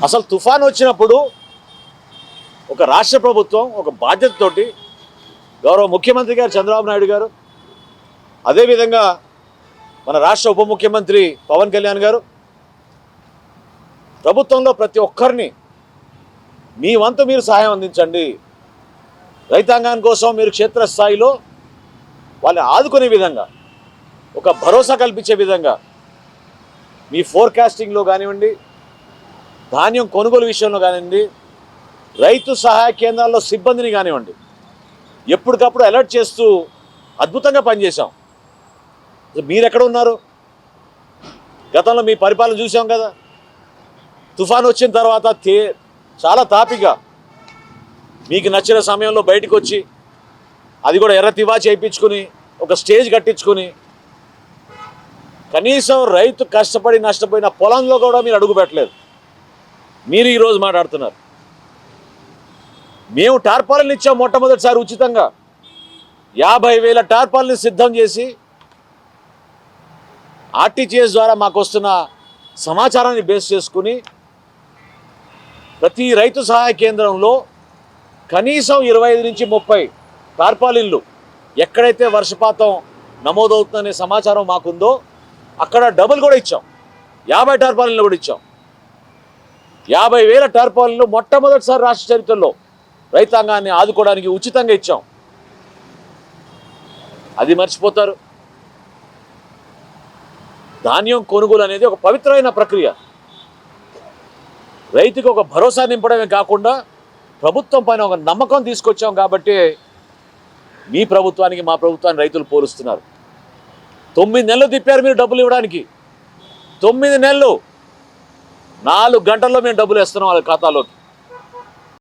అసలు తుఫాన్ వచ్చినప్పుడు ఒక రాష్ట్ర ప్రభుత్వం ఒక బాధ్యతతోటి గౌరవ ముఖ్యమంత్రి గారు చంద్రబాబు నాయుడు గారు, అదేవిధంగా మన రాష్ట్ర ఉప ముఖ్యమంత్రి పవన్ కళ్యాణ్ గారు ప్రభుత్వంలో ప్రతి ఒక్కరిని మీ వంతు మీరు సహాయం అందించండి, రైతాంగం కోసం మీరు క్షేత్రస్థాయిలో వాళ్ళని ఆదుకునే విధంగా, ఒక భరోసా కల్పించే విధంగా మీ ఫోర్కాస్టింగ్లో కానివ్వండి, ధాన్యం కొనుగోలు విషయంలో కానివ్వండి, రైతు సహాయ కేంద్రాల్లో సిబ్బందిని కానివ్వండి, ఎప్పటికప్పుడు అలర్ట్ చేస్తూ అద్భుతంగా పనిచేశాం. మీరు ఎక్కడ ఉన్నారు? గతంలో మీ పరిపాలన చూసాం కదా. తుఫాను వచ్చిన తర్వాత చాలా తాపిగా మీకు నచ్చిన సమయంలో బయటకు వచ్చి, అది కూడా ఎర్ర తివా చేయించుకుని ఒక స్టేజ్ కట్టించుకుని, కనీసం రైతు కష్టపడి నష్టపోయిన పొలంలో కూడా మీరు అడుగు పెట్టలేదు. మీరు ఈరోజు మాట్లాడుతున్నారు. మేము టార్పాలిన్లు ఇచ్చాం మొట్టమొదటిసారి ఉచితంగా. 50,000 టార్పాలిన్ సిద్ధం చేసి ఆర్టీజీఎస్ ద్వారా మాకు వస్తున్న సమాచారాన్ని బేస్ చేసుకుని ప్రతి రైతు సహాయ కేంద్రంలో కనీసం 25 నుంచి 30 టార్పాలిన్లు ఎక్కడైతే వర్షపాతం నమోదవుతుందనే సమాచారం మాకుందో అక్కడ డబుల్ కూడా ఇచ్చాం. 50 టార్పాలిన్లు కూడా ఇచ్చాం. 50,000 టార్పాలిన్లు మొట్టమొదటిసారి రాష్ట్ర చరిత్రలో రైతాంగాన్ని ఆదుకోవడానికి ఉచితంగా ఇచ్చాం. అది మర్చిపోతారు. ధాన్యం కొనుగోలు అనేది ఒక పవిత్రమైన ప్రక్రియ. రైతుకు ఒక భరోసా నింపడమే కాకుండా ప్రభుత్వం పైన ఒక నమ్మకం తీసుకొచ్చాం. కాబట్టి మీ ప్రభుత్వానికి మా ప్రభుత్వాన్ని రైతులు పోలుస్తున్నారు. 9 నెలలు తిప్పారు మీరు డబ్బులు ఇవ్వడానికి. 9 నెలలు 4 గంటల్లో మేము డబ్బులు వేస్తున్నాం వాళ్ళ ఖాతాలోకి.